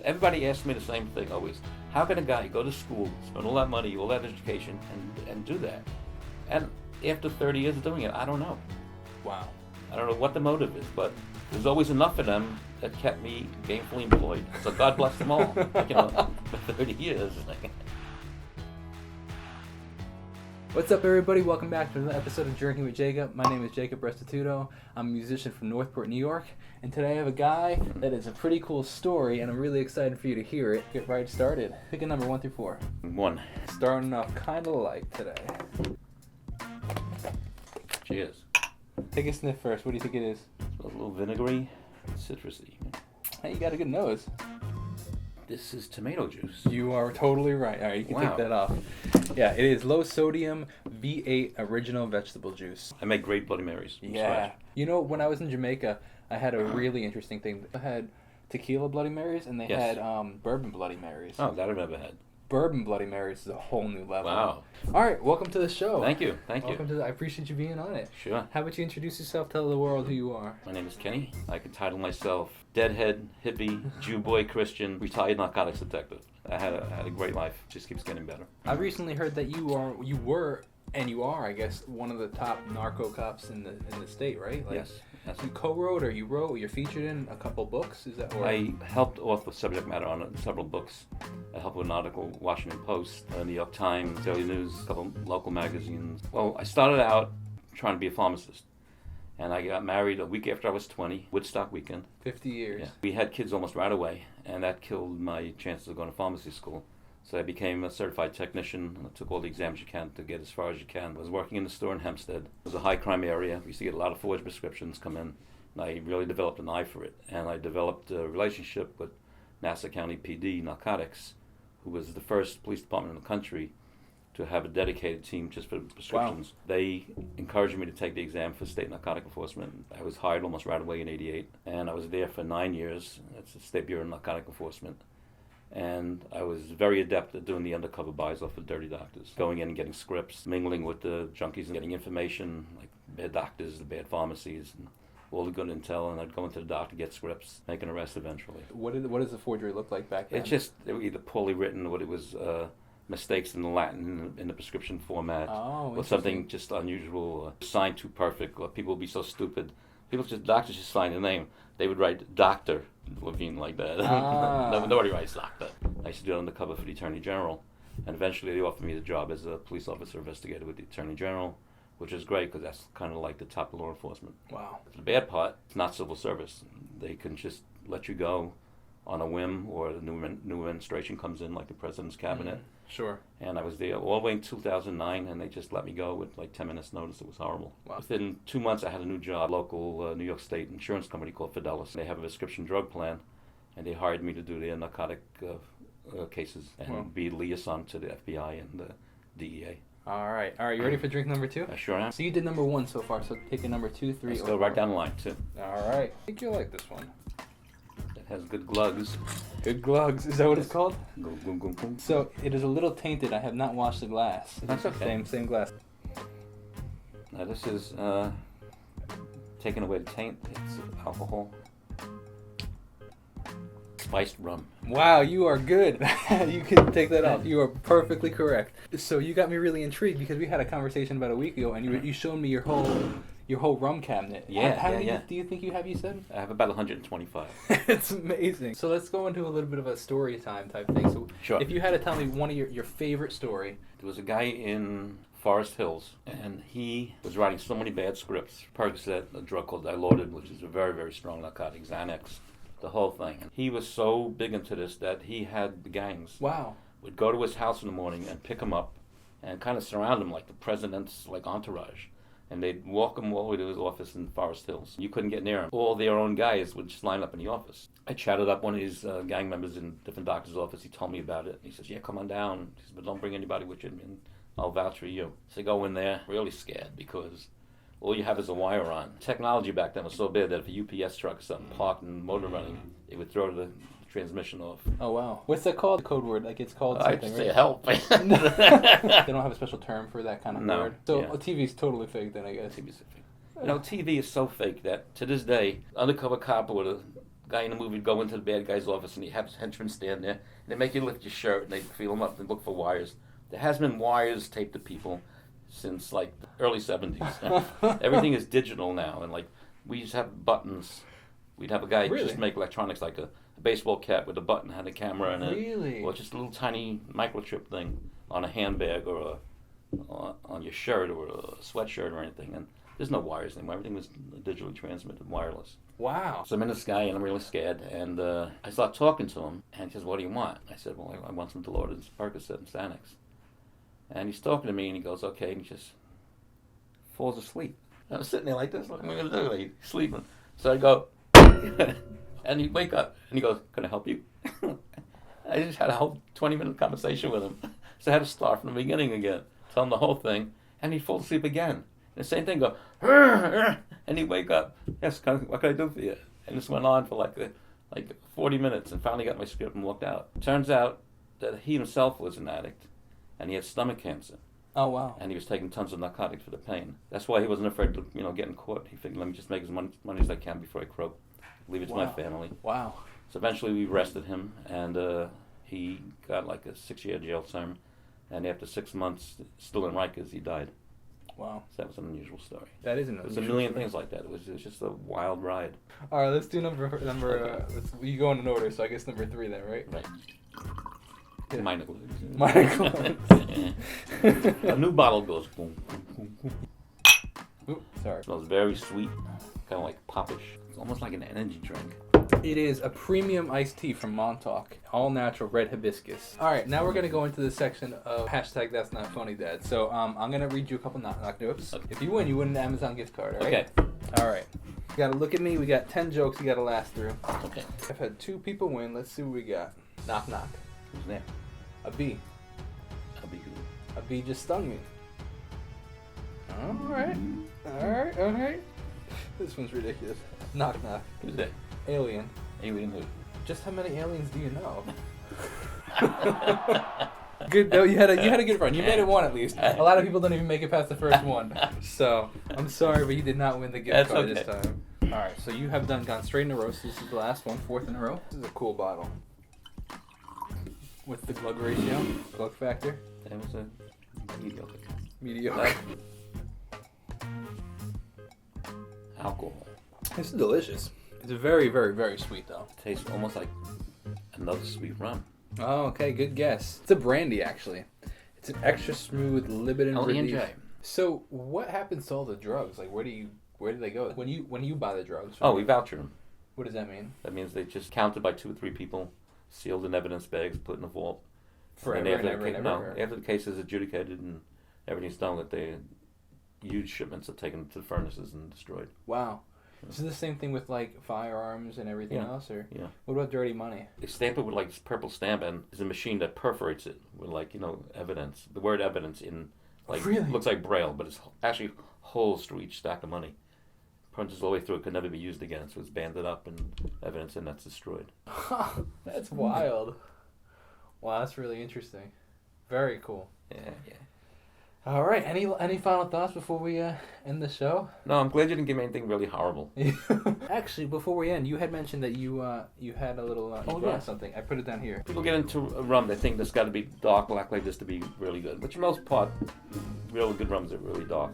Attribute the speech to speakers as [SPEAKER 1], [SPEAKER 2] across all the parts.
[SPEAKER 1] Everybody asks me the same thing always. How can a guy go to school, spend all that money, all that education, and do that? And after 30 years of doing it, I don't know.
[SPEAKER 2] Wow.
[SPEAKER 1] I don't know what the motive is, but there's always enough of them that kept me gainfully employed. So God bless them all. For 30 years.
[SPEAKER 2] What's up, everybody? Welcome back to another episode of Drinking with Jacob. My name is Jacob Restituto. I'm a musician from Northport, New York. And today I have a guy that is a pretty cool story, and I'm really excited for you to hear it. Get right started. Pick a number 1 through 4.
[SPEAKER 1] 1.
[SPEAKER 2] Starting off kind of light today.
[SPEAKER 1] Cheers.
[SPEAKER 2] Take a sniff first. What do you think it is?
[SPEAKER 1] A little vinegary, citrusy.
[SPEAKER 2] Hey, you got a good nose.
[SPEAKER 1] This is tomato juice.
[SPEAKER 2] You are totally right. All right, you can take that off. Yeah, it is low sodium V8 original vegetable juice.
[SPEAKER 1] I make great Bloody Marys.
[SPEAKER 2] Yeah. You know, when I was in Jamaica, I had a really interesting thing. I had tequila Bloody Marys, and they had bourbon Bloody Marys.
[SPEAKER 1] Oh, that I've never had.
[SPEAKER 2] Bourbon Bloody Marys is a whole new level.
[SPEAKER 1] Wow.
[SPEAKER 2] All right, welcome to the show.
[SPEAKER 1] Thank you.
[SPEAKER 2] I appreciate you being on it.
[SPEAKER 1] Sure.
[SPEAKER 2] How about you introduce yourself, tell the world who you are.
[SPEAKER 1] My name is Kenny. I can title myself Deadhead, Hippie, Jew Boy, Christian, Retired Narcotics Detective. I had a great life. Just keeps getting better.
[SPEAKER 2] I recently heard that you were, I guess, one of the top narco cops in the state, right?
[SPEAKER 1] Yes.
[SPEAKER 2] You co-wrote or you wrote, you're featured in a couple books, is that? Or?
[SPEAKER 1] I helped author subject matter on several books. I helped with an article, Washington Post, New York Times, Daily News, a couple local magazines. Well, I started out trying to be a pharmacist, and I got married a week after I was 20, Woodstock weekend.
[SPEAKER 2] 50 years.
[SPEAKER 1] Yeah. We had kids almost right away, and that killed my chances of going to pharmacy school. So I became a certified technician, and I took all the exams you can to get as far as you can. I was working in the store in Hempstead. It was a high crime area. We used to get a lot of forged prescriptions come in, and I really developed an eye for it. And I developed a relationship with Nassau County PD Narcotics, who was the first police department in the country to have a dedicated team just for prescriptions. Wow. They encouraged me to take the exam for state narcotic enforcement. I was hired almost right away in '88, and I was there for 9 years. That's the State Bureau of Narcotic Enforcement. And I was very adept at doing the undercover buys off of dirty doctors, going in and getting scripts, mingling with the junkies and getting information, like bad doctors, the bad pharmacies, and all the good intel, and I'd go into the doctor, get scripts, make an arrest eventually.
[SPEAKER 2] What does the forgery look like back then?
[SPEAKER 1] They were either poorly written or it was mistakes in the Latin in the prescription format, or something just unusual, signed too perfect, or people would be so stupid. Doctors just signed the name. They would write Dr. Levine like that. Nobody writes doctor. I used to do it undercover for the Attorney General, and eventually they offered me the job as a police officer investigator with the Attorney General, which is great because that's kind of like the top of law enforcement.
[SPEAKER 2] Wow.
[SPEAKER 1] The bad part, it's not civil service. They can just let you go on a whim, or the new administration comes in, like the president's cabinet.
[SPEAKER 2] Mm-hmm. Sure.
[SPEAKER 1] And I was there all the way in 2009, and they just let me go with like 10 minutes notice. It was horrible.
[SPEAKER 2] Wow.
[SPEAKER 1] Within 2 months, I had a new job, local New York State insurance company called Fidelis. They have a prescription drug plan, and they hired me to do their narcotic cases and be liaison to the FBI and the DEA.
[SPEAKER 2] All right. You ready for drink number 2?
[SPEAKER 1] I sure am.
[SPEAKER 2] So you did number 1 so far, so take a number 2, 3,
[SPEAKER 1] Let's
[SPEAKER 2] or
[SPEAKER 1] go
[SPEAKER 2] 4.
[SPEAKER 1] right down the line, too.
[SPEAKER 2] All right. I think you'll like this one.
[SPEAKER 1] It has good glugs.
[SPEAKER 2] Good glugs. Is that what it's called?
[SPEAKER 1] Go.
[SPEAKER 2] So it is a little tainted. I have not washed the glass.
[SPEAKER 1] That's okay.
[SPEAKER 2] Same glass.
[SPEAKER 1] Now this is taking away the taint. It's alcohol. Spiced rum.
[SPEAKER 2] Wow, you are good. You can take that off. You are perfectly correct. So you got me really intrigued because we had a conversation about a week ago, and you showed me your whole rum cabinet. How many do you think you have, you said?
[SPEAKER 1] I have about 125.
[SPEAKER 2] It's amazing. So let's go into a little bit of a story time type thing. So
[SPEAKER 1] sure.
[SPEAKER 2] If you had to tell me one of your favorite story.
[SPEAKER 1] There was a guy in Forest Hills, and he was writing so many bad scripts. Percocet, a drug called Dilaudid, which is a very, very strong narcotic, Xanax, the whole thing. And he was so big into this that he had the gangs.
[SPEAKER 2] Wow.
[SPEAKER 1] Would go to his house in the morning and pick him up and kind of surround him like the president's entourage. And they'd walk him all the way to his office in Forest Hills. You couldn't get near him. All their own guys would just line up in the office. I chatted up one of his gang members in a different doctor's office. He told me about it. He says, yeah, come on down. He says, but don't bring anybody with you, and I'll vouch for you. So I go in there, really scared, because all you have is a wire on. Technology back then was so bad that if a UPS truck or something parked and motor running, it would throw the transmission off.
[SPEAKER 2] Oh, wow. What's that called? The code word? Like it's called
[SPEAKER 1] I
[SPEAKER 2] something,
[SPEAKER 1] just say
[SPEAKER 2] right?
[SPEAKER 1] help.
[SPEAKER 2] They don't have a special term for that kind of word? So TV's totally fake then, I guess.
[SPEAKER 1] TV's fake. TV is so fake that to this day, undercover cop with a guy in the movie would go into the bad guy's office and he'd have his henchmen stand there and they make you lift your shirt and they feel him up and look for wires. There has been wires taped to people since like the early 70s. Everything is digital now, and like we used to have buttons. We'd have a guy just make electronics like a baseball cap with a button had a camera in it.
[SPEAKER 2] Really?
[SPEAKER 1] Or just a little tiny microchip thing on a handbag or on your shirt or a sweatshirt or anything. And there's no wires anymore. Everything was digitally transmitted, wireless.
[SPEAKER 2] Wow.
[SPEAKER 1] So I'm in this guy and I'm really scared. And I start talking to him and he says, "What do you want?" I said, "Well, I want some Dilaudid, Percocet, and Xanax." And he's talking to me and he goes, "Okay," and he just falls asleep. And I'm sitting there like this, what am I going to do? Like, he's sleeping. So I go, and he'd wake up and he goes, "Can I help you?" I just had a whole 20-minute conversation with him. So I had to start from the beginning again, tell him the whole thing, and he'd fall asleep again. And the same thing, go, and he'd wake up. "Yes, what can I do for you?" And this went on for like 40 minutes, and finally got my script and walked out. Turns out that he himself was an addict, and he had stomach cancer.
[SPEAKER 2] Oh, wow.
[SPEAKER 1] And he was taking tons of narcotics for the pain. That's why he wasn't afraid to, getting caught. He figured, let me just make as much money as I can before I croak. Leave it to my family.
[SPEAKER 2] Wow.
[SPEAKER 1] So eventually we arrested him, and he got like a 6-year jail term. And after 6 months, still in Rikers, he died.
[SPEAKER 2] Wow.
[SPEAKER 1] So that was an unusual story.
[SPEAKER 2] That is an unusual
[SPEAKER 1] There's a million
[SPEAKER 2] story.
[SPEAKER 1] things like that. It was just a wild ride.
[SPEAKER 2] All right, let's do number. You go in an order, so I guess number 3 then, right?
[SPEAKER 1] Right.
[SPEAKER 2] Yeah.
[SPEAKER 1] Minor glue.
[SPEAKER 2] Minor glue.
[SPEAKER 1] A new bottle goes boom, boom, boom, boom.
[SPEAKER 2] Ooh, sorry.
[SPEAKER 1] It smells very sweet, kind of like popish. It's almost like an energy drink.
[SPEAKER 2] It is a premium iced tea from Montauk, all natural red hibiscus. All right, now we're gonna go into the section of hashtag That's Not Funny Dad. So I'm gonna read you a couple knock notes.
[SPEAKER 1] Okay.
[SPEAKER 2] If you win an Amazon gift card. All right?
[SPEAKER 1] Okay.
[SPEAKER 2] All right. You gotta look at me. We got 10 jokes you gotta last through.
[SPEAKER 1] Okay.
[SPEAKER 2] I've had 2 people win. Let's see what we got. Knock knock.
[SPEAKER 1] Who's there?
[SPEAKER 2] A bee.
[SPEAKER 1] I'll be who?
[SPEAKER 2] A bee just stung me. All right. All right. All right. This one's ridiculous. Knock knock.
[SPEAKER 1] Who's there?
[SPEAKER 2] Alien.
[SPEAKER 1] Alien who?
[SPEAKER 2] Just how many aliens do you know? Good though. You had a good run. You made it 1 at least. A lot of people don't even make it past the first one. So I'm sorry, but you did not win the gift card this time. All right. So you have gone straight in a row. So this is the last one, 4th in a row. This is a cool bottle. What's the glug ratio? Glug factor?
[SPEAKER 1] That was a mediocre.
[SPEAKER 2] Mediocre.
[SPEAKER 1] Alcohol.
[SPEAKER 2] This is delicious. It's very, very, very sweet though.
[SPEAKER 1] Tastes almost like another sweet rum.
[SPEAKER 2] Oh, okay, good guess. It's a brandy actually. It's an extra smooth Libidin relief.
[SPEAKER 1] L.E.N.J.
[SPEAKER 2] So what happens to all the drugs? Like where do they go? When you buy the drugs?
[SPEAKER 1] Oh, we voucher them.
[SPEAKER 2] What does that mean?
[SPEAKER 1] That means they just counted by 2 or 3 people, sealed in evidence bags, put in a vault.
[SPEAKER 2] Forever
[SPEAKER 1] and
[SPEAKER 2] and ever.
[SPEAKER 1] After the case is adjudicated and everything's done, that they huge shipments are taken to the furnaces and destroyed.
[SPEAKER 2] Wow. Is it the same thing with like firearms and everything else, or
[SPEAKER 1] yeah?
[SPEAKER 2] What about dirty money?
[SPEAKER 1] They stamp it with like this purple stamp, and there's a machine that perforates it with like evidence. The word evidence in like looks like braille, but it's actually holes through each stack of money. Punches all the way through. It could never be used again, so it's banded up and evidence, and that's destroyed.
[SPEAKER 2] That's wild. Wow, that's really interesting. Very cool.
[SPEAKER 1] Yeah.
[SPEAKER 2] All right. Any final thoughts before we end the show?
[SPEAKER 1] No, I'm glad you didn't give me anything really horrible.
[SPEAKER 2] Actually, before we end, you had mentioned that you had a little something. I put it down here.
[SPEAKER 1] People get into a rum, they think there's got to be dark black like this to be really good, which for the most part, really good rums are really dark.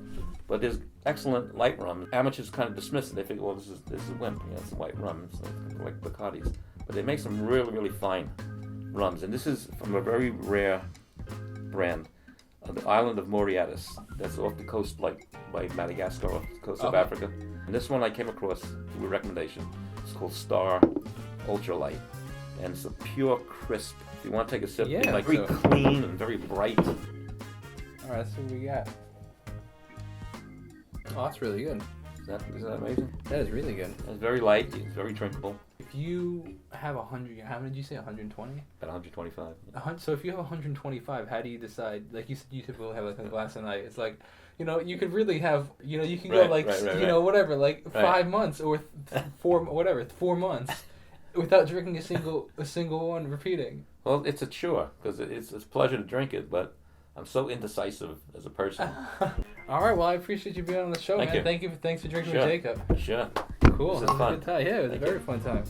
[SPEAKER 1] But there's excellent light rum. Amateurs kind of dismiss it. They think, well, this is wimp. It's a white rum. It's like Bacardis. But they make some really, really fine rums, and this is from a very rare brand. The island of Mauritius, that's off the coast, like by Madagascar, off the coast of Africa. And this one I came across through a recommendation. It's called Star Ultralight, and it's a pure crisp. If you want to take a sip, it's like very clean and very bright.
[SPEAKER 2] All right, let's see what we got. Oh, that's really good.
[SPEAKER 1] Is that amazing?
[SPEAKER 2] That is really good.
[SPEAKER 1] It's very light. It's very drinkable.
[SPEAKER 2] If you have 100, how many did you say? 120?
[SPEAKER 1] About 125.
[SPEAKER 2] So if you have 125, how do you decide? Like you said, you typically have like a glass a night. It's like, you could really have, you can go like, whatever, like 5 months or 4 months without drinking a single one repeating.
[SPEAKER 1] Well, it's a chore because it's a pleasure to drink it, but I'm so indecisive as a person.
[SPEAKER 2] All right, well, I appreciate you being on the show, man.
[SPEAKER 1] Thanks for
[SPEAKER 2] drinking with Jacob.
[SPEAKER 1] Sure.
[SPEAKER 2] Cool.
[SPEAKER 1] This is fun.
[SPEAKER 2] Good time. Yeah, it was a very fun time.